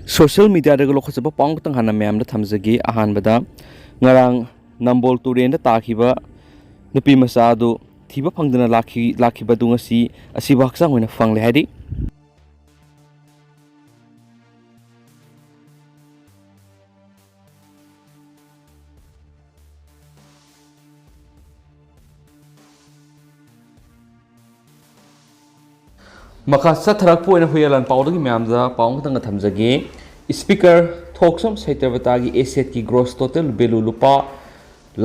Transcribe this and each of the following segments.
Social media da lo khosaba pang tang hana mem da thamjagi ahan bada ngarang Nambol turel da takhiba nupi masa do thiba phangdana lakhi badu ngasi asiba haksang hoina phangle hadi maka satharak poina huyalan pawdagi myamza pawng tanga thamjagi speaker thoksom saitabata gi asset ki gross total value lupa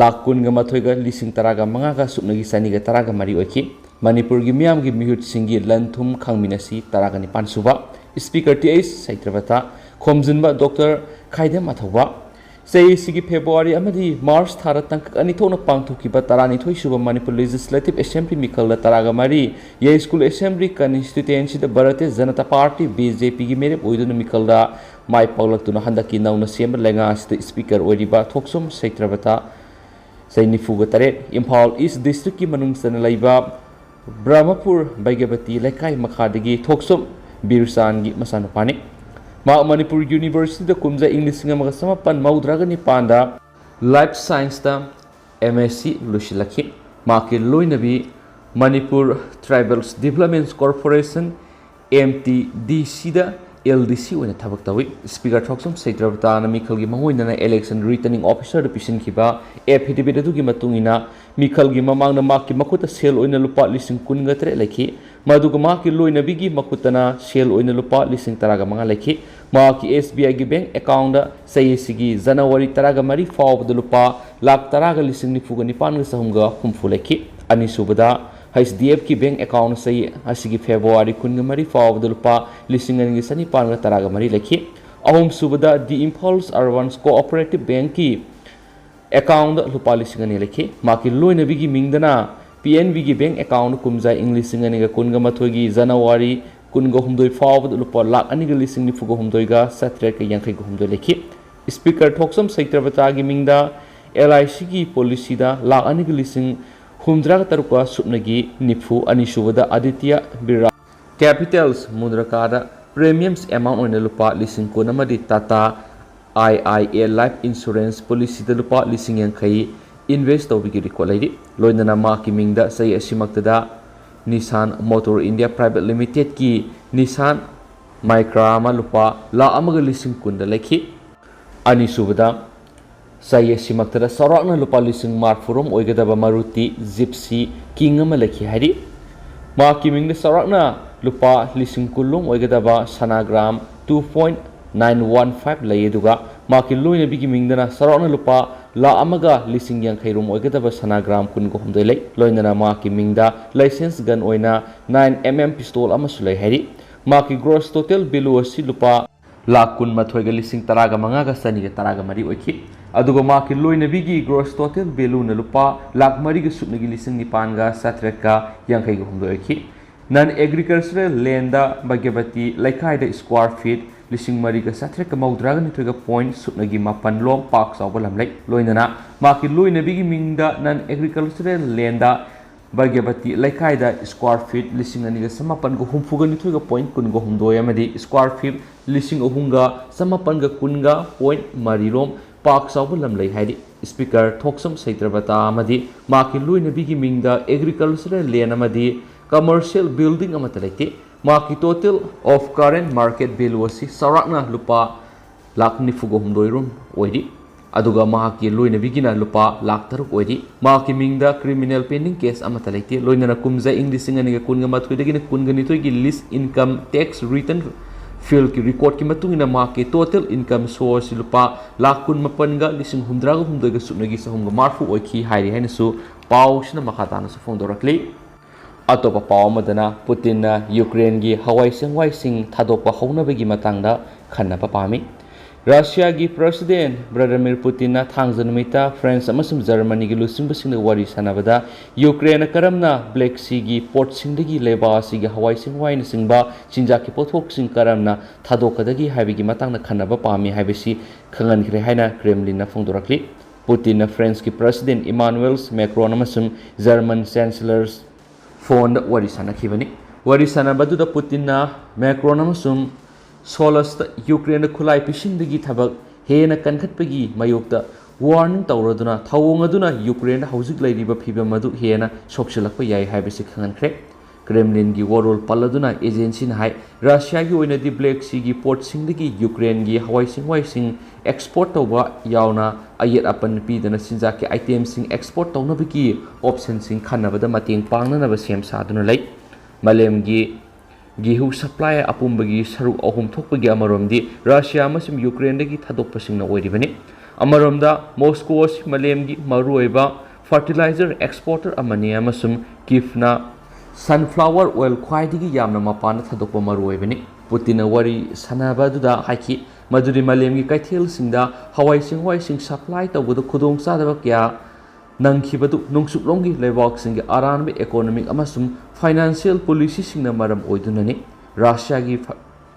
lakh kun ga mathoi ga lising taraga manga ga supnagi sani ga taraga mari oki manipur gi miyam gi mihut singi lanthum khangminasi taraga ni pansuba speaker ti saitabata khomjinba dr khaide mathoba sei sigi february amadi march thara tangk ani thona pangthokiba tarani thoi suba manipur legislative assembly mikal taraga mari ye school assembly constituency da bharate janata party bjp gi mere oiduna mikal da mai paulak tuna handaki nauna sem lenga sta speaker oidiba thoksom saitrabata sainifu ga tare imphal east district ki manung sana laiba brahmapur baigabati lekai makhadagi thoksom birsan gi masanu pani Manipur University da kumza English nga magasamapan maudraga ni panda Life Science da MSc lusilaki maki loinabi Manipur Tribals Development Corporation MTDC da LDC wena thabak tawi speaker thoksom saitrabata na mikhal gi mangoina na election returning officer da pisin khiba affidavit adu gi matungina mikhal gi mamang na maki makuta sel oina lupa lising kun ga tre laki maduga maki loina bigi makutana sel oina lupa lising taraga manga laki maki SBI gi bank account da sayesigi January taraga mari fawb da lupa lakh taraga lising ni fuga ni pan ga sahumga humfu laki ani subada HDF ki bank account say asigi February kunga mari fawb da lupa lising ani sani pan ga taraga mari laki ahum subada the Impulse Urban Cooperative Bank ki account lupa lising ani laki maki loina bigi mingdana PNB gi bank account kumza English ngani ga kunga mathogi January kunga humdoi fawb da lupa lakh ani ga lising ni fuga humdoi ga satre ka yankai ga humdoi laki speaker thoksom saitrabata gi mingda LIC ki policy da lakh ani ga lising humdra taruka supnagi nifu ani subada aditya bira capitals mudrakada premiums amount on lupa lising ko namadi tata IIA life insurance policy da lupa lising yankai invest tawbigi rekolai loinana ma ki mingda sai asimaktada Nissan Motor India Private Limited ki Nissan Micra ma lupa la amaga lising kunda laki ani subada sai asimaktada sarakna lupa lising mark forum oigadaba Maruti Gypsy king ama laki hari ma ki mingda sarakna lupa lising kulum oigadaba Sanagram 2.915 layeduga ma ki loina bigi mingdana sarakna lupa la amaga lising yang khairum oigadaba Sanagram kun go humdoi lei loinana ma ki mingda license gun oina 9mm pistol ama sulai hari ma ki gross total value asi lupa lakh kun mathoi ga lising taraga manga ga sani ga taraga mari oiki aduga ma ki loina bigi gross total value na lupa lakh mari ga supnagi lising nipan ga satrek ga yang khai ga humdoi oiki non agricultural land da bagyabati laikai da square feet lising mari ga satrek ka maudraga ni thoga point supnagi mapan long park saw lam lai loinana ma ki loina bigi mingda non agricultural land da bagyabati laikai da square feet lising ani ga samapan go humfuga ni thoga point kun go humdoi amadi square feet lising ohunga samapan ga kunga point marirom park saw lam lai haidi speaker thoksom saitrabata amadi ma ki loina bigi mingda agricultural land amadi commercial building amata laite maki total of current market value asi sarakna lupa lakh ni fugo humdoi rum oidi aduga mahaki loina bigina lupa lakh taruk oidi maki mingda criminal pending case amata laite loina na kumza english ngani ga kunga mathoi dagina kunga ni toi gi list income tax return field ki record ki matungina maki total income source lupa lakh kun mapan ga lising humdra ga humdoi ga supnagi sahum ga marfu oiki hairi haina su pau sina makhatana su phongdorakli Atopa pau madana Putin na Ukraine gi hawai sengwai sing thadokpa hounabagi matangda khanna pami Russia gi president Vladimir Putin na thangjanmita France amasum Germany gi lusing basing wari sanabada Ukraine karamna Black Sea gi port singdagi leba sigi hawai sengwai na singba chinja ki pothok sing karamna thadokadagi habigi matangna khanna pami habisi khangan khre haina Kremlin na phongdorakli Putin na France ki president Emmanuel Macron amasum German chancellors phone wari sana khibani wari sana badu da Putin na Macron amasum ꯁꯣꯂꯁꯇ ꯌꯨꯀ꯭ꯔꯦꯟꯗ ꯈꯨꯠꯂꯥꯏ ꯄꯤꯁꯤꯟꯕꯒꯤ ꯊꯕꯛ ꯍꯦꯟꯅ ꯀꯟꯈꯠꯄꯒꯤ ꯃꯥꯌꯣꯛꯇ warning ꯇꯧꯔꯗꯨꯅ ꯊꯧꯑꯣꯡ ꯑꯗꯨꯅ ꯌꯨꯀ꯭ꯔꯦꯟꯗ ꯍꯧꯖꯤꯛ ꯂꯩꯔꯤꯕ ꯐꯤꯕꯝ ꯑꯗꯨ ꯍꯦꯟꯅ ꯁꯣꯛꯆꯤꯜꯂꯛꯄ ꯌꯥꯏ ꯍꯥꯏꯕꯁꯤ ꯈꯪꯍꯟꯈ꯭ꯔꯦ꯫ ꯀ꯭ꯔꯦꯝꯂꯤꯟꯒꯤ ꯋꯥꯔꯣꯜ ꯄꯜꯂꯗꯨꯅ ꯑꯦꯖꯦꯟꯁꯤꯅ ꯍꯥꯏ ꯔꯁꯤꯌꯥꯒꯤ ꯑꯣꯏꯅꯗꯤ ꯕ꯭ꯂꯦꯛ ꯁꯤꯒꯤ ꯄꯣꯔꯠꯁꯤꯡꯗꯒꯤ ꯌꯨꯀ꯭ꯔꯦꯟꯒꯤ ꯍꯋꯥꯏ ꯆꯦꯡꯋꯥꯏꯁꯤꯡ ꯑꯦꯛꯁꯄꯣꯔꯠ ꯇꯧꯕ ꯌꯥꯎꯅ ꯑꯌꯦꯠ ꯑꯄꯟ ꯄꯤꯗꯅ ꯆꯤꯟꯖꯥꯛꯀꯤ ꯑꯥꯏꯇꯦꯝꯁꯤꯡ ꯑꯦꯛꯁꯄꯣꯔꯠ ꯇꯧꯅꯕꯒꯤ ꯑꯣꯞꯁꯟꯁꯤꯡ ꯈꯟꯅꯕꯗ ꯃꯇꯦꯡ ꯄꯥꯡꯅꯅꯕ ꯁꯦꯝ ꯁꯥꯗꯨꯅ ꯂꯩ꯫ ꯃꯥꯂꯦꯝꯒꯤ ꯒꯤꯍꯨ ꯁꯄ꯭ꯂꯥꯏ ꯑꯄꯨꯝꯕꯒꯤ ꯁꯔꯨꯛ 3 ꯊꯣꯛꯄꯒꯤ ꯑꯃꯔꯣꯝꯗꯤ ꯔꯁꯤꯌꯥ ꯑꯃꯁꯨꯡ ꯌꯨꯀ꯭ꯔꯦꯟꯗꯒꯤ ꯊꯥꯗꯣꯛꯄꯁꯤꯡꯅ ꯑꯣꯏꯔꯤꯕꯅꯤ꯫ ꯑꯃꯔꯣꯝꯗ ꯃꯣꯁꯀꯣ ꯑꯁꯤ ꯃꯥꯂꯦꯝꯒꯤ ꯃꯔꯨꯑꯣꯏꯕ ꯐꯔꯇꯤꯂꯥꯏꯖꯔ ꯑꯦꯛꯁꯄꯣꯔꯇꯔ ꯑꯃꯅꯤ ꯑꯃꯁꯨꯡ ꯀꯤꯐꯅ ꯁꯟꯐ꯭ꯂꯥꯋꯔ ꯑꯣꯏꯜ ꯈ꯭ꯋꯥꯏꯗꯒꯤ ꯌꯥꯝꯅ ꯃꯄꯥꯟꯗ ꯊꯥꯗꯣꯛꯄ ꯃꯔꯨꯑꯣꯏꯕꯅꯤ꯫ ꯄꯨꯇꯤꯟꯅ ꯋꯥꯔꯤ ꯁꯥꯅꯕ ꯑꯗꯨꯗ ꯍꯥꯏꯈꯤ ꯃꯗꯨꯗꯤ ꯃꯥꯂꯦꯝꯒꯤ ꯀꯩꯊꯦꯜꯁꯤꯡꯗ ꯍꯋꯥꯏ ꯆꯦꯡꯋꯥꯏꯁꯤꯡ ꯁꯄ꯭ꯂꯥꯏ ꯇꯧꯕꯗ ꯈꯨꯗꯣꯡꯆꯥꯗꯕ ꯀꯌꯥ ꯅꯪꯈꯤꯕꯗꯨ ꯅꯣꯡꯆꯨꯞꯂꯣꯝꯒꯤ ꯂꯩꯕꯥꯛꯁꯤꯡꯒꯤ ꯑꯔꯥꯟꯕ ꯏꯀꯣꯅꯣꯃꯤꯛ ꯑꯃꯁꯨꯡ ꯐꯥꯏꯅꯥꯟꯁꯤꯌꯦꯜ ꯄꯣꯂꯤꯁꯤꯁꯤꯡꯅ ꯃꯔꯝ ꯑꯣꯏꯗꯨꯅꯅꯤ꯫ ꯔꯁꯤꯌꯥꯒꯤ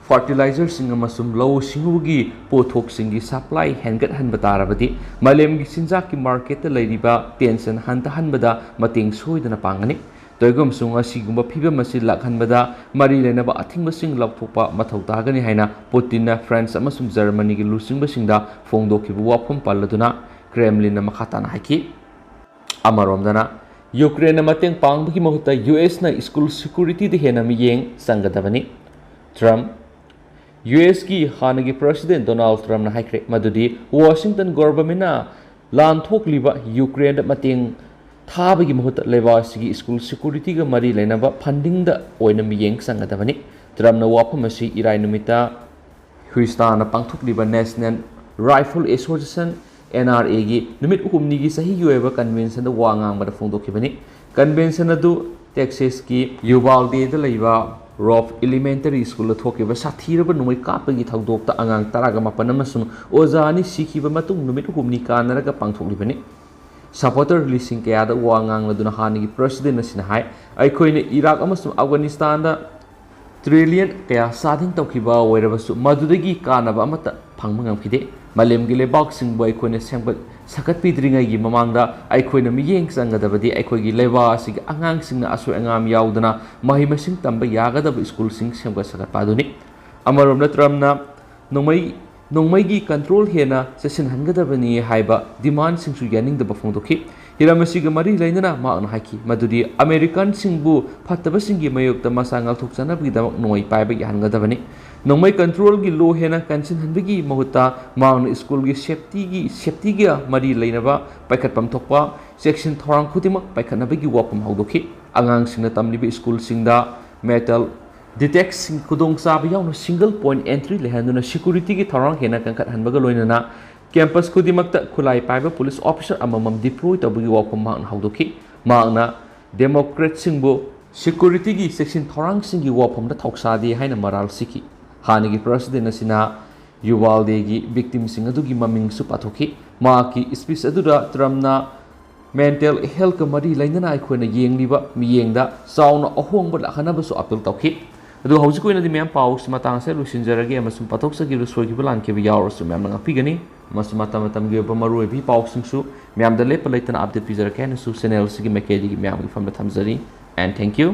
ꯐꯔꯇꯤꯂꯥꯏꯖꯔꯁꯤꯡ ꯑꯃꯁꯨꯡ ꯂꯧꯎ ꯁꯤꯡꯎꯕꯒꯤ ꯄꯣꯠꯊꯣꯛꯁꯤꯡꯒꯤ ꯁꯄ꯭ꯂꯥꯏ ꯍꯦꯟꯒꯠꯍꯟꯕ ꯇꯥꯔꯕꯗꯤ ꯃꯥꯂꯦꯝꯒꯤ ꯆꯤꯟꯖꯥꯛꯀꯤ ꯃꯥꯔꯀꯦꯠꯇ ꯂꯩꯔꯤꯕ ꯇꯦꯟꯁꯟ ꯍꯟꯊꯍꯟꯕꯗ ꯃꯇꯦꯡ ꯁꯣꯏꯗꯅ ꯄꯥꯡꯒꯅꯤ꯫ ꯇꯣꯏꯒꯨꯝꯁꯨꯡ ꯑꯁꯤꯒꯨꯝꯕ ꯐꯤꯚꯝ ꯑꯁꯤ ꯂꯥꯛꯍꯟꯕꯗ ꯃꯔꯤ ꯂꯩꯅꯕ ꯑꯊꯤꯡꯕꯁꯤꯡ ꯂꯧꯊꯣꯛꯄ ꯃꯊꯧ ꯇꯥꯒꯅꯤ ꯍꯥꯏꯅ ꯄꯨꯇꯤꯟꯅ ꯐ꯭ꯔꯥꯟꯁ ꯑꯃꯁꯨꯡ ꯖꯔꯃꯅꯤꯒꯤ ꯂꯨꯆꯤꯡꯕꯁꯤꯡꯗ ꯐꯣꯡꯗꯣꯛꯈꯤꯕ ꯋꯥꯐꯝ ꯄꯜꯂꯗꯨꯅ ꯀ꯭ꯔꯦꯝꯂꯤꯟꯅ ꯃꯈꯥ ꯇꯥꯅ ꯍꯥꯏꯈꯤ꯫ ꯑꯃꯔꯣꯝꯗꯅ ꯌꯨꯀ꯭ꯔꯦꯟꯅ ꯃꯇꯦꯡ ꯄꯥꯡꯕꯒꯤ ꯃꯍꯨꯠꯇ ꯌꯨꯑꯦꯁꯅ ꯁ꯭ꯀꯨꯜ ꯁꯦꯀ꯭ꯌꯨꯔꯤꯇꯤꯗ ꯍꯦꯟꯅ ꯃꯤꯠꯌꯦꯡ ꯆꯪꯒꯗꯕꯅꯤ꯫ ꯇ꯭ꯔꯝꯞ ꯌꯨꯑꯦꯁꯀꯤ ꯍꯥꯟꯅꯒꯤ ꯄ꯭ꯔꯦꯁꯤꯗꯦꯟꯠ ꯗꯣꯅꯥꯜꯗ ꯇ꯭ꯔꯝꯞꯅ ꯍꯥꯏꯈ꯭ꯔꯦ ꯃꯗꯨꯗꯤ ꯋꯥꯁꯤꯡꯇꯟ ꯒꯣꯚꯔꯟꯃꯦꯟꯠꯅ ꯂꯥꯟꯊꯣꯛꯂꯤꯕ ꯌꯨꯀ꯭ꯔꯦꯟꯗ ꯃꯇꯦꯡ ꯊꯥꯕꯒꯤ ꯃꯍꯨꯠꯇ ꯂꯩꯕꯥꯛ ꯑꯁꯤꯒꯤ ꯁ꯭ꯀꯨꯜ ꯁꯦꯀ꯭ꯌꯨꯔꯤꯇꯤꯒ ꯃꯔꯤ ꯂꯩꯅꯕ ꯐꯟꯗꯤꯡꯗ ꯑꯣꯏꯅ ꯃꯤꯠꯌꯦꯡ ꯆꯪꯒꯗꯕꯅꯤ꯫ ꯇ꯭ꯔꯝꯞꯅ ꯋꯥꯐꯝ ꯑꯁꯤ ꯏꯔꯥꯏ ꯅꯨꯃꯤꯠꯇ ꯍ꯭ꯌꯨꯁꯇꯟꯗ ꯄꯥꯡꯊꯣꯛꯂꯤꯕ ꯅꯦꯁꯅꯦꯜ ꯔꯥꯏꯐꯜ ꯑꯦꯁꯣꯁꯤꯌꯦꯁꯟ (NRA)ꯒꯤ ꯅꯨꯃꯤꯠ 3ꯅꯤꯒꯤ ꯆꯍꯤꯒꯤ ꯑꯣꯏꯕ ꯀꯟꯚꯦꯟꯁꯟꯗ ꯋꯥ ꯉꯥꯡꯕꯗ ꯐꯣꯡꯗꯣꯛꯈꯤꯕꯅꯤ꯫ ꯀꯟꯚꯦꯟꯁꯟ ꯑꯗꯨ ꯇꯦꯛꯁꯥꯁꯀꯤ ꯌꯨꯚꯥꯜꯗꯦꯗ ꯂꯩꯕ ꯔꯣꯐ ꯏꯂꯤꯃꯦꯟꯇꯔꯤ ꯁ꯭ꯀꯨꯜꯗ ꯊꯣꯛꯈꯤꯕ ꯁꯥꯊꯤꯔꯕ ꯅꯣꯡꯃꯩ ꯀꯥꯞꯄꯒꯤ ꯊꯧꯗꯣꯛꯇ ꯑꯉꯥꯡ 17 ꯑꯃꯁꯨꯡ ꯑꯣꯖꯥ 2 ꯁꯤꯈꯤꯕ ꯃꯇꯨꯡ ꯅꯨꯃꯤꯠ 3ꯅꯤ ꯀꯥꯟꯅꯔꯒ ꯄꯥꯡꯊꯣꯛꯂꯤꯕꯅꯤ꯫ ꯁꯄꯣꯔꯇꯔ ꯂꯤꯁꯤꯡ ꯀꯌꯥꯗ ꯋꯥ ꯉꯥꯡꯂꯗꯨꯅ ꯍꯥꯟꯅꯒꯤ ꯄ꯭ꯔꯦꯁꯤꯗꯦꯟꯠ ꯑꯁꯤꯅ ꯍꯥꯏ ꯑꯩꯈꯣꯏꯅ ꯏꯔꯥꯛ ꯑꯃꯁꯨꯡ ꯑꯐꯒꯥꯅꯤꯁꯇꯥꯟꯗ ꯇ꯭ꯔꯤꯂꯤꯌꯟ ꯀꯌꯥ ꯆꯥꯗꯤꯡ ꯇꯧꯈꯤꯕ ꯑꯣꯏꯔꯕꯁꯨ ꯃꯗꯨꯗꯒꯤ ꯀꯥꯟꯅꯕ ꯑꯃꯠꯇ ꯐꯪꯕ ꯉꯝꯈꯤꯗꯦ꯫ ꯃꯥꯂꯦꯝꯒꯤ ꯂꯩꯕꯥꯛꯁꯤꯡꯕꯨ ꯑꯩꯈꯣꯏꯅ ꯁꯛꯀꯠꯄꯤꯗ꯭ꯔꯤꯉꯩꯒꯤ ꯃꯃꯥꯡꯗ ꯑꯩꯈꯣꯏꯅ ꯃꯤꯠꯌꯦꯡ ꯆꯪꯒꯗꯕꯗꯤ ꯑꯩꯈꯣꯏꯒꯤ ꯂꯩꯕꯥꯛ ꯑꯁꯤꯒꯤ ꯑꯉꯥꯡꯁꯤꯡꯅ ꯑꯁꯣꯏ ꯑꯉꯥꯝ ꯌꯥꯎꯗꯅ ꯃꯍꯩ ꯃꯁꯤꯡ ꯇꯝꯕ ꯌꯥꯒꯗꯕ ꯁ꯭ꯀꯨꯜꯁꯤꯡ ꯁꯦꯝꯒꯠ ꯁꯥꯒꯠꯄ ꯑꯗꯨꯅꯤ꯫ ꯑꯃꯔꯣꯝꯗ ꯇ꯭ꯔꯝꯞꯅ ꯅꯣꯡꯃꯩꯒꯤ ꯀꯟꯇ꯭ꯔꯣꯜ ꯍꯦꯟꯅ ꯆꯦꯠꯁꯤꯟꯍꯟꯒꯗꯕꯅꯤ ꯍꯥꯏꯕ ꯗꯤꯃꯥꯟꯗꯁꯤꯡꯁꯨ ꯌꯥꯅꯤꯡꯗꯕ ꯐꯣꯡꯗꯣꯛꯈꯤ꯫ ꯍꯤꯔꯝ ꯑꯁꯤꯒ ꯃꯔꯤ ꯂꯩꯅꯅ ꯃꯍꯥꯛꯅ ꯍꯥꯏꯈꯤ ꯃꯗꯨꯗꯤ ꯑꯃꯦꯔꯤꯀꯟꯁꯤꯡꯕꯨ ꯐꯠꯇꯕꯁꯤꯡꯒꯤ ꯃꯥꯌꯣꯛꯇ ꯃꯁꯥ ꯉꯥꯛꯊꯣꯛꯆꯅꯕꯒꯤꯗꯃꯛ ꯅꯣꯡꯃꯩ ꯄꯥꯏꯕ ꯌꯥꯍꯟꯒꯗꯕꯅꯤ꯫ ꯅꯣꯡꯃꯩ ꯀꯟꯇ꯭ꯔꯣꯜꯒꯤ ꯂꯣ ꯍꯦꯟꯅ ꯀꯟꯁꯤꯟꯍꯟꯕꯒꯤ ꯃꯍꯨꯠꯇ ꯃꯍꯥꯛꯅ ꯁ꯭ꯀꯨꯜꯒꯤ ꯁꯦꯐꯇꯤꯒ ꯃꯔꯤ ꯂꯩꯅꯕ ꯄꯥꯏꯈꯠꯐꯝ ꯊꯣꯛꯄ ꯆꯦꯛꯁꯤꯟ ꯊꯧꯔꯥꯡ ꯈꯨꯗꯤꯡꯃꯛ ꯄꯥꯏꯈꯠꯅꯕꯒꯤ ꯋꯥꯐꯝ ꯍꯧꯗꯣꯛꯈꯤ꯫ ꯑꯉꯥꯡꯁꯤꯡꯅ ꯇꯝꯂꯤꯕ ꯁ꯭ꯀꯨꯜꯁꯤꯡꯗ ꯃꯦꯇꯜ ꯗꯤꯇꯦꯛꯇꯔꯁꯤꯡ ꯈꯨꯗꯣꯡꯆꯥꯕ ꯌꯥꯎꯅ ꯁꯤꯡꯒꯜ ꯄꯣꯏꯟꯠ ꯑꯦꯟꯇ꯭ꯔꯤ ꯂꯩꯍꯟꯗꯨꯅ ꯁꯦꯀ꯭ꯌꯨꯔꯤꯇꯤꯒꯤ ꯊꯧꯔꯥꯡ ꯍꯦꯟꯅ ꯀꯟꯈꯠꯍꯟꯕꯒ ꯂꯣꯏꯅꯅ ꯀꯦꯝꯄꯁ ꯈꯨꯗꯤꯡꯃꯛꯇ ꯈꯨꯠꯂꯥꯏ ꯄꯥꯏꯕ ꯄꯨꯂꯤꯁ ꯑꯣꯐꯤꯁꯔ ꯑꯃꯃꯝ ꯗꯤꯄ꯭ꯂꯣꯏ ꯇꯧꯕꯒꯤ ꯋꯥꯐꯝ ꯃꯍꯥꯛꯅ ꯍꯧꯗꯣꯛꯈꯤ꯫ ꯃꯍꯥꯛꯅ ꯗꯦꯃꯣꯀ꯭ꯔꯦꯠꯁꯤꯡꯕꯨ ꯁꯦꯀ꯭ꯌꯨꯔꯤꯇꯤꯒꯤ ꯆꯦꯛꯁꯤꯟ ꯊꯧꯔꯥꯡꯁꯤꯡꯒꯤ ꯋꯥꯐꯝꯗ ꯊꯧꯁꯥꯗꯦ ꯍꯥꯏꯅ ꯃꯔꯥꯜ ꯁꯤꯈꯤ꯫ ꯍꯥꯟꯅꯒꯤ ꯄ꯭ꯔꯦꯁꯤꯗꯦꯟꯠ ꯑꯁꯤꯅ ꯌꯨꯚꯥꯜꯗꯦꯒꯤ ꯚꯤꯛꯇꯤꯝꯁꯤꯡ ꯑꯗꯨꯒꯤ ꯃꯃꯤꯡꯁꯨ ꯄꯥꯊꯣꯛꯈꯤ꯫ ꯃꯍꯥꯛꯀꯤ ꯁ꯭ꯄꯤꯆ ꯑꯗꯨꯗ ꯇ꯭ꯔꯝꯞꯅ ꯃꯦꯟꯇꯦꯜ ꯍꯦꯜꯊꯀ ꯃꯔꯤ ꯂꯩꯅꯅ ꯑꯩꯈꯣꯏꯅ ꯌꯦꯡꯂꯤꯕ ꯃꯤꯠꯌꯦꯡꯗ ꯆꯥꯎꯅ ꯑꯍꯣꯡꯕ ꯂꯥꯛꯍꯟꯅꯕꯁꯨ ꯑꯄꯤꯜ ꯇꯧꯈꯤ꯫ ꯑꯗꯨ ꯍꯧꯖꯤꯛ ꯑꯣꯏꯅꯗꯤ ꯃꯌꯥꯝ ꯄꯥꯎꯁꯤ ꯃꯇꯥꯡ ꯑꯁꯤꯗ ꯂꯣꯏꯁꯤꯟꯖꯔꯒꯦ ꯑꯃꯁꯨꯡ ꯄꯥꯊꯣꯛꯆꯈꯤꯕ ꯁꯣꯏꯈꯤꯕ ꯂꯥꯟꯈꯤꯕ ꯌꯥꯎꯔꯁꯨ ꯃꯌꯥꯝꯅ ꯉꯥꯛꯄꯤꯒꯅꯤ ꯑꯃꯁꯨꯡ ꯃꯇꯝ ꯃꯇꯝꯒꯤ ꯑꯣꯏꯕ ꯃꯔꯨꯑꯣꯏꯕ ꯄꯥꯎꯁꯤꯡꯁꯨ ꯃꯌꯥꯝꯗ ꯂꯦꯞꯄ ꯂꯩꯇꯅ ꯑꯞꯗꯦꯠ ꯄꯤꯖꯔꯛꯀꯦ ꯍꯥꯏꯅꯁꯨ ꯆꯦꯅꯦꯜ ꯑꯁꯤꯒꯤ ꯃꯥꯏꯀꯩꯗꯒꯤ ꯃꯌꯥꯝꯒꯤ ꯐꯝꯗ ꯊꯝꯖꯔꯤ꯫ N thank you.